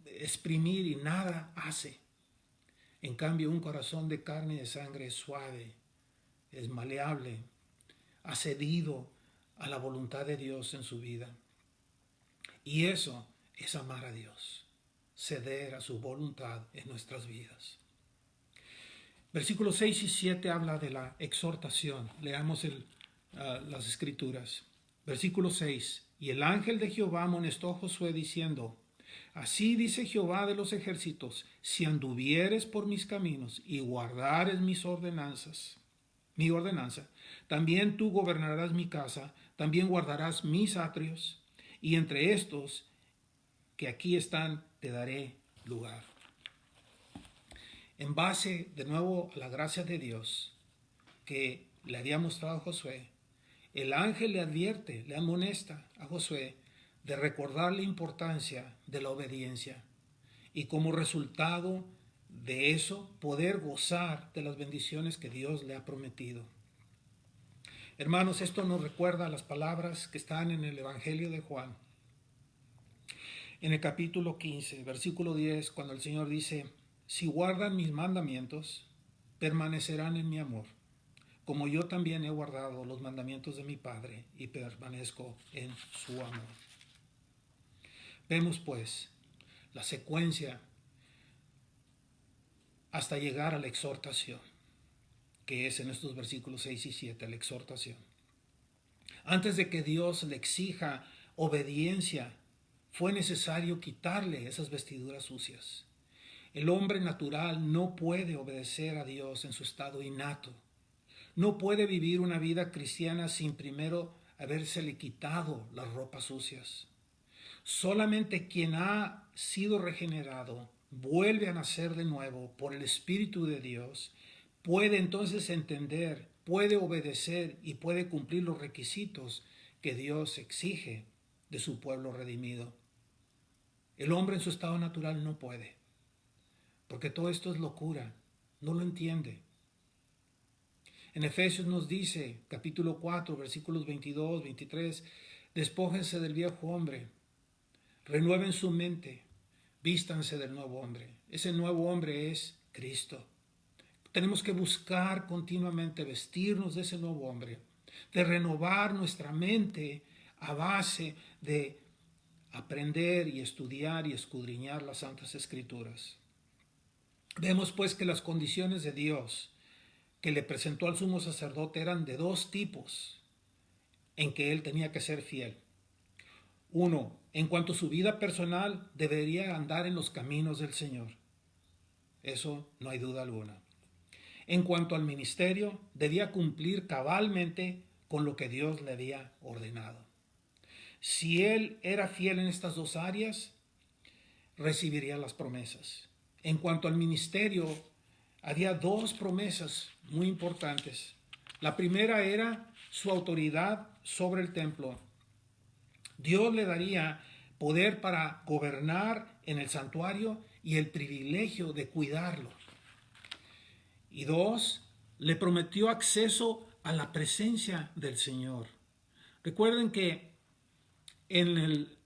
exprimir y nada hace. En cambio, un corazón de carne y de sangre es suave, es maleable, ha cedido a la voluntad de Dios en su vida. Y eso es amar a Dios, ceder a su voluntad en nuestras vidas. Versículos 6 y 7 habla de la exhortación. Leamos las escrituras. Versículo 6. Y el ángel de Jehová amonestó a Josué diciendo: Así dice Jehová de los ejércitos, si anduvieres por mis caminos y guardares mi ordenanza, también tú gobernarás mi casa, también guardarás mis atrios, y entre estos que aquí están te daré lugar. En base, de nuevo, a la gracia de Dios que le había mostrado a Josué, el ángel le advierte, le amonesta a Josué de recordar la importancia de la obediencia y como resultado de eso poder gozar de las bendiciones que Dios le ha prometido. Hermanos, esto nos recuerda las palabras que están en el Evangelio de Juan. En el capítulo 15, versículo 10, cuando el Señor dice: Si guardan mis mandamientos, permanecerán en mi amor, como yo también he guardado los mandamientos de mi Padre y permanezco en su amor. Vemos pues la secuencia hasta llegar a la exhortación, que es en estos versículos 6 y 7, la exhortación. Antes de que Dios le exija obediencia, fue necesario quitarle esas vestiduras sucias. El hombre natural no puede obedecer a Dios en su estado innato. No puede vivir una vida cristiana sin primero habérsele quitado las ropas sucias. Solamente quien ha sido regenerado, vuelve a nacer de nuevo por el Espíritu de Dios, puede entonces entender, puede obedecer y puede cumplir los requisitos que Dios exige de su pueblo redimido. El hombre en su estado natural no puede, porque todo esto es locura, no lo entiende. En Efesios nos dice, capítulo 4, versículos 22, 23, despójense del viejo hombre, renueven su mente, vístanse del nuevo hombre. Ese nuevo hombre es Cristo. Tenemos que buscar continuamente vestirnos de ese nuevo hombre, de renovar nuestra mente a base de aprender y estudiar y escudriñar las Santas Escrituras. Vemos pues que las condiciones de Dios que le presentó al sumo sacerdote eran de dos tipos en que él tenía que ser fiel. Uno, en cuanto a su vida personal, debería andar en los caminos del Señor. Eso no hay duda alguna. En cuanto al ministerio, debía cumplir cabalmente con lo que Dios le había ordenado. Si él era fiel en estas dos áreas, recibiría las promesas. En cuanto al ministerio, había dos promesas muy importantes. La primera era su autoridad sobre el templo. Dios le daría poder para gobernar en el santuario y el privilegio de cuidarlo. Y dos, le prometió acceso a la presencia del Señor. Recuerden que en el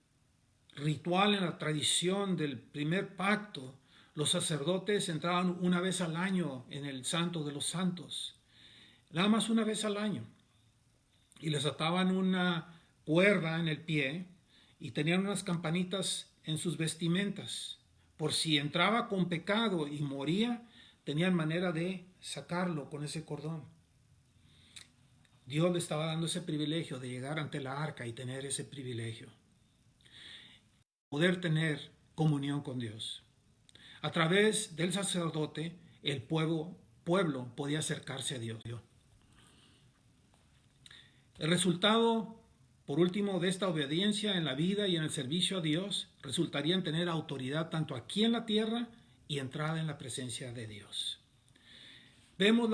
ritual, en la tradición del primer pacto, los sacerdotes entraban una vez al año en el Santo de los Santos, nada más una vez al año, y les ataban una cuerda en el pie y tenían unas campanitas en sus vestimentas. Por si entraba con pecado y moría, tenían manera de sacarlo con ese cordón. Dios le estaba dando ese privilegio de llegar ante la arca y tener ese privilegio. Poder tener comunión con Dios. A través del sacerdote, el pueblo podía acercarse a Dios. El resultado, por último, de esta obediencia en la vida y en el servicio a Dios, resultaría en tener autoridad tanto aquí en la tierra y entrada en la presencia de Dios. Vemos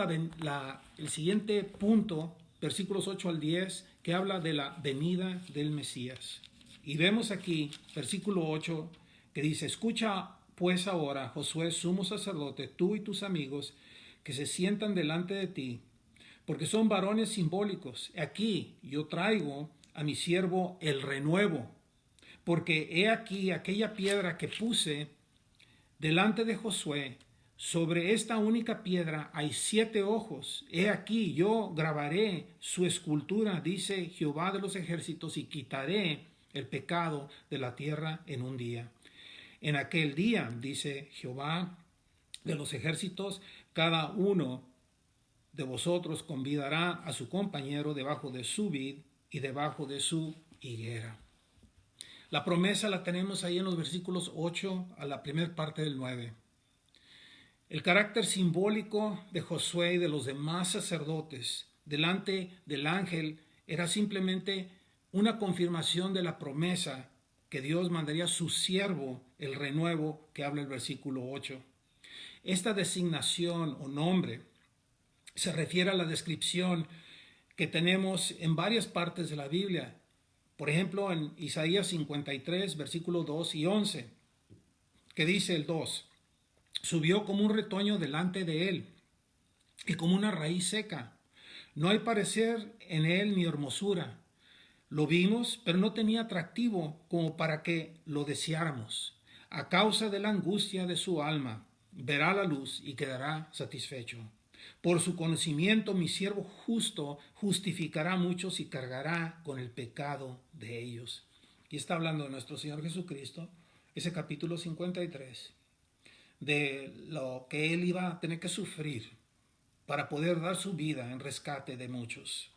el siguiente punto, versículos 8 al 10, que habla de la venida del Mesías. Y vemos aquí, versículo 8, que dice: escucha pues ahora, Josué, sumo sacerdote, tú y tus amigos, que se sientan delante de ti, porque son varones simbólicos. Aquí yo traigo a mi siervo el renuevo, porque he aquí aquella piedra que puse delante de Josué. Sobre esta única piedra hay 7 ojos. He aquí yo grabaré su escultura, dice Jehová de los ejércitos, y quitaré el pecado de la tierra en un día. En aquel día, dice Jehová de los ejércitos, cada uno de vosotros convidará a su compañero debajo de su vid y debajo de su higuera. La promesa la tenemos ahí en los versículos 8 a la primera parte del 9. El carácter simbólico de Josué y de los demás sacerdotes delante del ángel era simplemente una confirmación de la promesa que Dios mandaría a su siervo, el renuevo, que habla el versículo 8. Esta designación o nombre se refiere a la descripción que tenemos en varias partes de la Biblia. Por ejemplo, en Isaías 53, versículos 2 y 11, que dice el 2, subió como un retoño delante de él y como una raíz seca. No hay parecer en él ni hermosura. Lo vimos, pero no tenía atractivo como para que lo deseáramos. A causa de la angustia de su alma, verá la luz y quedará satisfecho. Por su conocimiento, mi siervo justo justificará a muchos y cargará con el pecado de ellos. Y está hablando de nuestro Señor Jesucristo, ese capítulo 53, de lo que Él iba a tener que sufrir para poder dar su vida en rescate de muchos.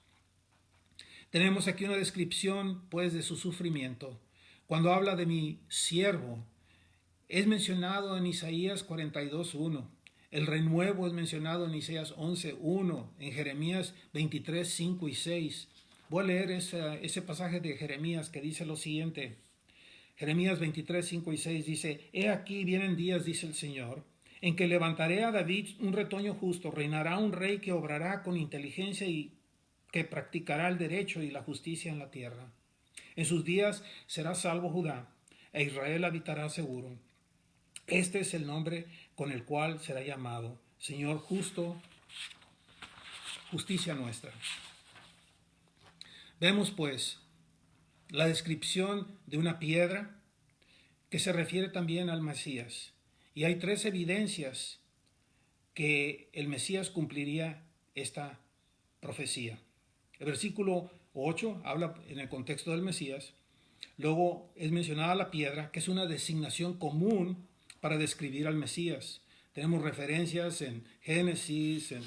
Tenemos aquí una descripción, pues, de su sufrimiento. Cuando habla de mi siervo, es mencionado en Isaías 42:1. El renuevo es mencionado en Isaías 11:1, en Jeremías 23:5 y 6. Voy a leer ese pasaje de Jeremías que dice lo siguiente. Jeremías 23:5 y 6 dice, he aquí vienen días, dice el Señor, en que levantaré a David un retoño justo, reinará un rey que obrará con inteligencia y que practicará el derecho y la justicia en la tierra. En sus días será salvo Judá, e Israel habitará seguro. Este es el nombre con el cual será llamado, Señor justo, justicia nuestra. Vemos pues la descripción de una piedra que se refiere también al Mesías. Y hay 3 evidencias que el Mesías cumpliría esta profecía. El versículo 8 habla en el contexto del Mesías. Luego es mencionada la piedra, que es una designación común para describir al Mesías. Tenemos referencias en Génesis, en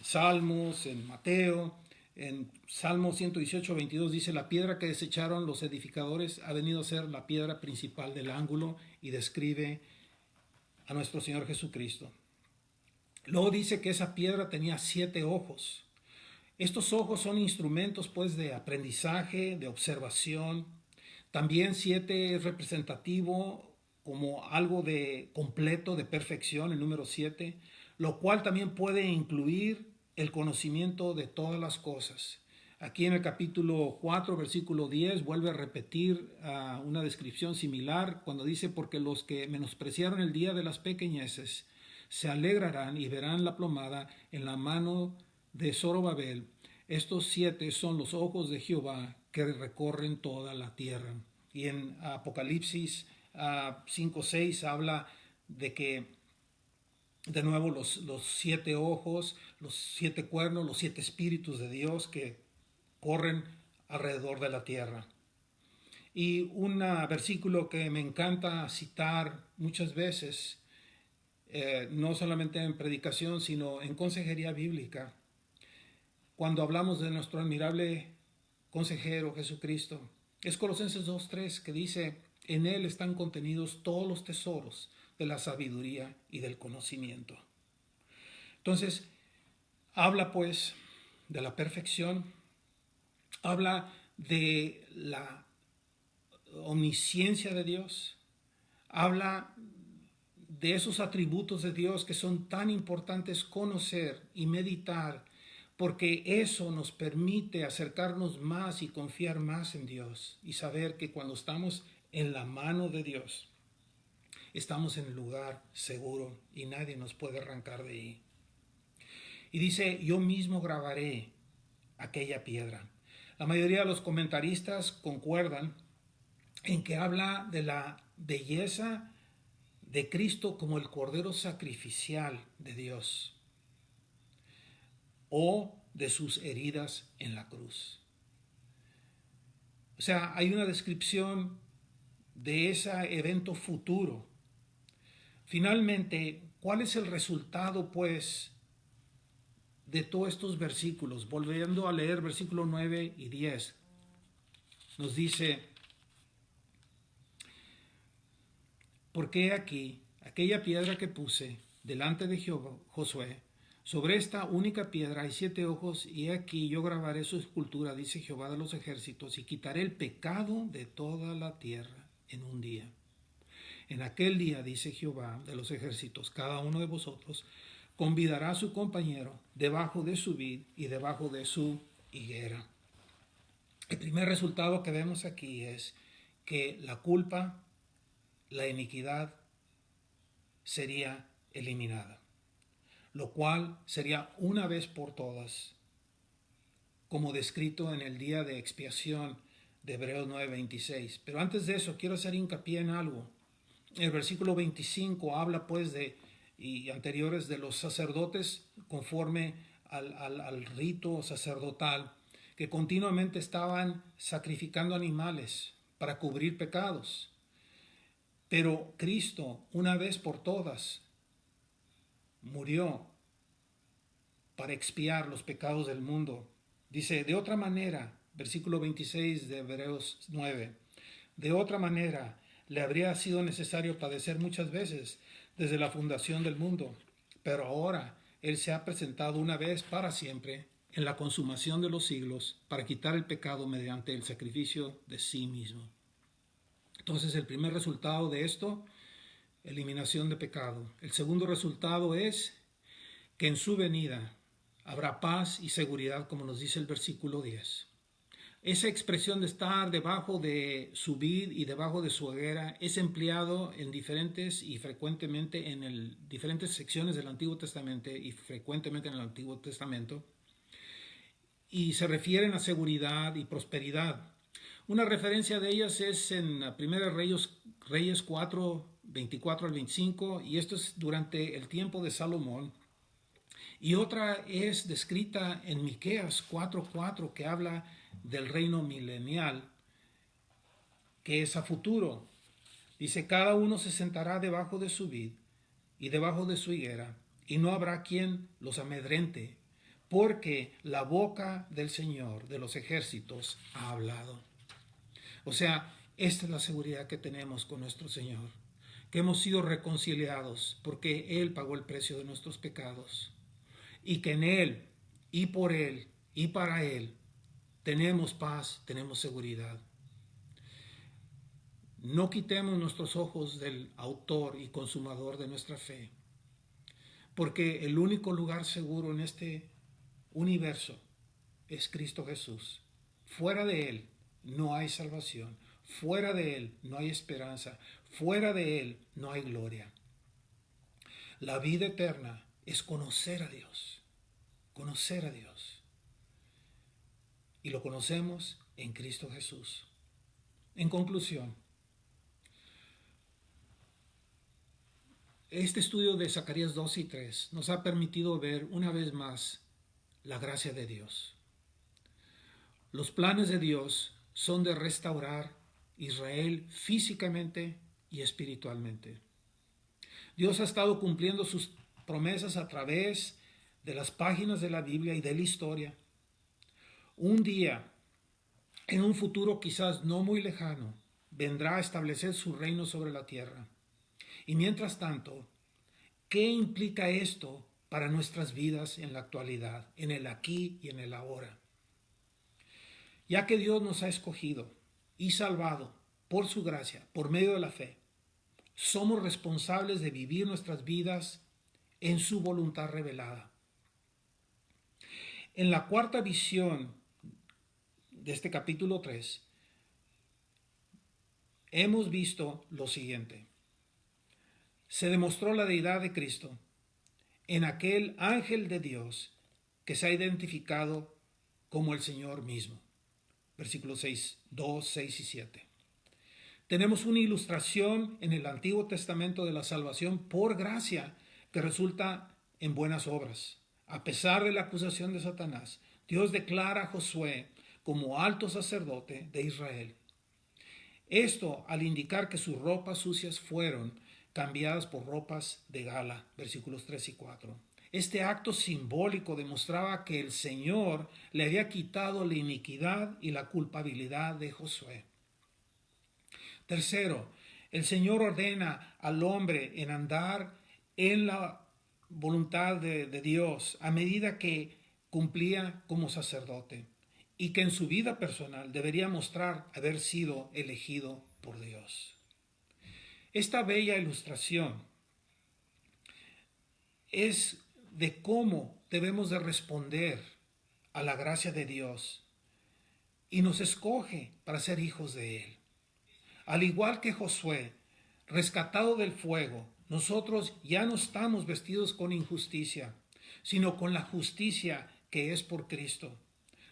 Salmos, en Mateo. En Salmo 118:22 dice, la piedra que desecharon los edificadores ha venido a ser la piedra principal del ángulo, y describe a nuestro Señor Jesucristo. Luego dice que esa piedra tenía 7 ojos. Estos ojos son instrumentos, pues, de aprendizaje, de observación. También 7 es representativo como algo de completo, de perfección, el número 7, lo cual también puede incluir el conocimiento de todas las cosas. Aquí en el capítulo 4, versículo 10, vuelve a repetir una descripción similar cuando dice, porque los que menospreciaron el día de las pequeñeces se alegrarán y verán la plomada en la mano de Zorobabel. Estos 7 son los ojos de Jehová que recorren toda la tierra. Y en Apocalipsis 5:6 habla de que de nuevo los 7 ojos, los 7 cuernos, los 7 espíritus de Dios que corren alrededor de la tierra. Y un versículo que me encanta citar muchas veces, no solamente en predicación, sino en consejería bíblica, cuando hablamos de nuestro admirable consejero Jesucristo, es Colosenses 2:3, que dice, en él están contenidos todos los tesoros de la sabiduría y del conocimiento. Entonces, habla pues de la perfección, habla de la omnisciencia de Dios, habla de esos atributos de Dios que son tan importantes conocer y meditar, porque eso nos permite acercarnos más y confiar más en Dios y saber que cuando estamos en la mano de Dios, estamos en el lugar seguro y nadie nos puede arrancar de ahí. Y dice, yo mismo grabaré aquella piedra. La mayoría de los comentaristas concuerdan en que habla de la belleza de Cristo como el Cordero sacrificial de Dios o de sus heridas en la cruz. O sea, hay una descripción de ese evento futuro. Finalmente, ¿cuál es el resultado, pues, de todos estos versículos? Volviendo a leer versículos 9 y 10, nos dice, porque aquí, aquella piedra que puse delante de Josué, sobre esta única piedra hay 7 ojos, y aquí yo grabaré su escultura, dice Jehová de los ejércitos, y quitaré el pecado de toda la tierra en un día. En aquel día, dice Jehová de los ejércitos, cada uno de vosotros convidará a su compañero debajo de su vid y debajo de su higuera. El primer resultado que vemos aquí es que la culpa, la iniquidad, sería eliminada, lo cual sería una vez por todas, como descrito en el día de expiación de Hebreos 9:26. Pero antes de eso, quiero hacer hincapié en algo. El versículo 25 habla pues y anteriores de los sacerdotes conforme al rito sacerdotal, que continuamente estaban sacrificando animales para cubrir pecados. Pero Cristo, una vez por todas, murió para expiar los pecados del mundo. Dice, de otra manera, versículo 26 de Hebreos 9, de otra manera le habría sido necesario padecer muchas veces desde la fundación del mundo, pero ahora Él se ha presentado una vez para siempre en la consumación de los siglos para quitar el pecado mediante el sacrificio de sí mismo. Entonces, el primer resultado de esto, eliminación de pecado. El segundo resultado es que en su venida habrá paz y seguridad, como nos dice el versículo 10. Esa expresión de estar debajo de su vid y debajo de su higuera es empleado en diferentes y frecuentemente en diferentes secciones del Antiguo Testamento y frecuentemente en el Antiguo Testamento, y se refieren a seguridad y prosperidad. Una referencia de ellas es en 1 Reyes 4, 24 al 25, y esto es durante el tiempo de Salomón. Y otra es descrita en Miqueas 4:4, que habla del reino milenial, que es a futuro. Dice, cada uno se sentará debajo de su vid y debajo de su higuera, y no habrá quien los amedrente, porque la boca del Señor de los ejércitos ha hablado. O sea, esta es la seguridad que tenemos con nuestro Señor, que hemos sido reconciliados porque Él pagó el precio de nuestros pecados, y que en Él, y por Él, y para Él, tenemos paz, tenemos seguridad. No quitemos nuestros ojos del autor y consumador de nuestra fe, porque el único lugar seguro en este universo es Cristo Jesús. Fuera de Él no hay salvación, fuera de Él no hay esperanza, fuera de Él no hay gloria. La vida eterna es conocer a Dios, conocer a Dios. Y lo conocemos en Cristo Jesús. En conclusión, este estudio de Zacarías 2 y 3 nos ha permitido ver una vez más la gracia de Dios. Los planes de Dios son de restaurar Israel físicamente y espiritualmente. Dios ha estado cumpliendo sus promesas a través de las páginas de la Biblia y de la historia. Un día, en un futuro quizás no muy lejano, vendrá a establecer su reino sobre la tierra. Y mientras tanto, ¿qué implica esto para nuestras vidas en la actualidad, en el aquí y en el ahora? Ya que Dios nos ha escogido y salvado por su gracia, por medio de la fe, somos responsables de vivir nuestras vidas en su voluntad revelada. En la cuarta visión de este capítulo 3, hemos visto lo siguiente. se demostró la deidad de Cristo en aquel ángel de Dios que se ha identificado como el Señor mismo. Versículos 6, 2, 6 y 7. Tenemos una ilustración en el Antiguo Testamento de la salvación por gracia que resulta en buenas obras. A pesar de la acusación de Satanás, Dios declara a Josué como alto sacerdote de Israel. Esto al indicar que sus ropas sucias fueron cambiadas por ropas de gala, versículos 3 y 4. Este acto simbólico demostraba que el Señor le había quitado la iniquidad y la culpabilidad de Josué. Tercero, el Señor ordena al hombre en andar en la voluntad de Dios a medida que cumplía como sacerdote y que en su vida personal debería mostrar haber sido elegido por Dios. Esta bella ilustración es de cómo debemos de responder a la gracia de Dios y nos escoge para ser hijos de Él. Al igual que Josué, rescatado del fuego, nosotros ya no estamos vestidos con injusticia, sino con la justicia que es por Cristo.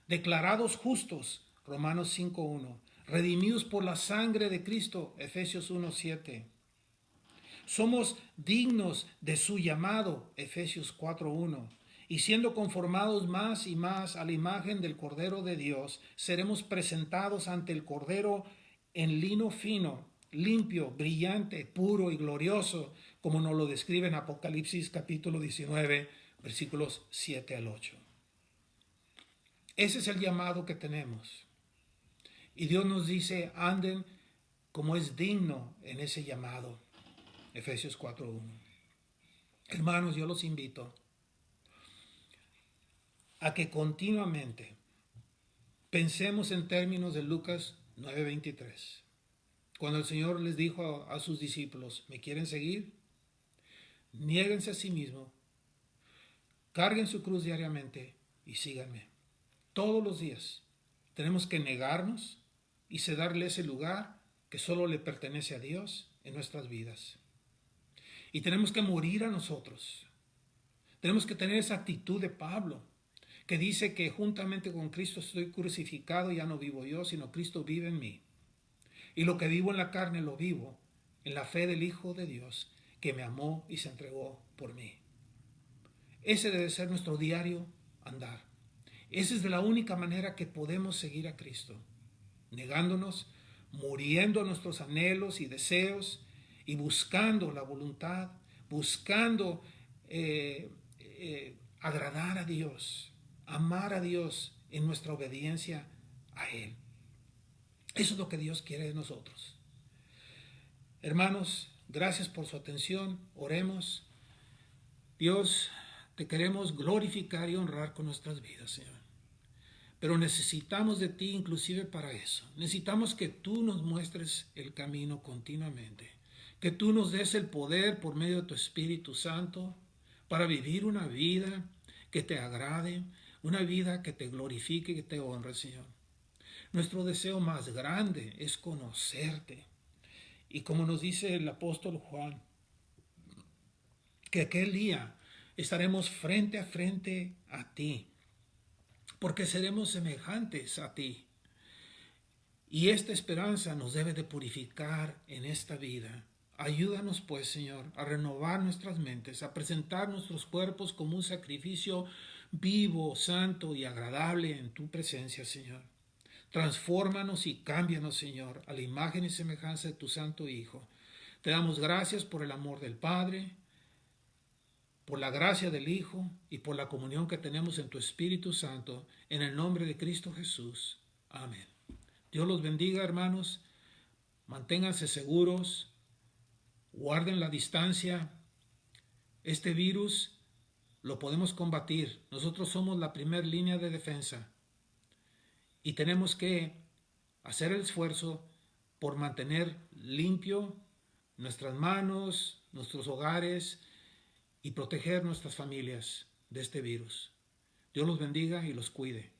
Declarados justos, Romanos 5:1, redimidos por la sangre de Cristo, Efesios 1:7. Somos dignos de su llamado, Efesios 4:1. Y siendo conformados más y más a la imagen del Cordero de Dios, seremos presentados ante el Cordero en lino fino, limpio, brillante, puro y glorioso, como nos lo describe en Apocalipsis capítulo 19, versículos 7 al 8. Ese es el llamado que tenemos. Y Dios nos dice, anden como es digno en ese llamado. Efesios 4:1. Hermanos, yo los invito a que continuamente pensemos en términos de Lucas 9:23. Cuando el Señor les dijo a sus discípulos, ¿me quieren seguir? Niéguense a sí mismos, carguen su cruz diariamente y síganme. Todos los días tenemos que negarnos y cederle ese lugar que solo le pertenece a Dios en nuestras vidas. Y tenemos que morir a nosotros. Tenemos que tener esa actitud de Pablo, que dice que juntamente con Cristo estoy crucificado, ya no vivo yo, sino Cristo vive en mí. Y lo que vivo en la carne lo vivo en la fe del Hijo de Dios, que me amó y se entregó por mí. Ese debe ser nuestro diario andar. Esa es de la única manera que podemos seguir a Cristo, negándonos, muriendo a nuestros anhelos y deseos y buscando la voluntad, buscando agradar a Dios, amar a Dios en nuestra obediencia a Él. Eso es lo que Dios quiere de nosotros. Hermanos, gracias por su atención. Oremos. Dios, te queremos glorificar y honrar con nuestras vidas, Señor. Pero necesitamos de ti inclusive para eso. Necesitamos que tú nos muestres el camino continuamente. Que tú nos des el poder por medio de tu Espíritu Santo para vivir una vida que te agrade, una vida que te glorifique y que te honre, Señor. Nuestro deseo más grande es conocerte. Y como nos dice el apóstol Juan, que aquel día estaremos frente a frente a ti, porque seremos semejantes a ti. Y esta esperanza nos debe de purificar en esta vida. Ayúdanos pues, Señor, a renovar nuestras mentes, a presentar nuestros cuerpos como un sacrificio vivo, santo y agradable en tu presencia, Señor. Transfórmanos y cámbianos, Señor, a la imagen y semejanza de tu Santo Hijo. Te damos gracias por el amor del Padre, por la gracia del Hijo y por la comunión que tenemos en tu Espíritu Santo, en el nombre de Cristo Jesús. Amén. Dios los bendiga, hermanos. Manténganse seguros, guarden la distancia. Este virus lo podemos combatir. Nosotros somos la primera línea de defensa. Y tenemos que hacer el esfuerzo por mantener limpio nuestras manos, nuestros hogares y proteger nuestras familias de este virus. Dios los bendiga y los cuide.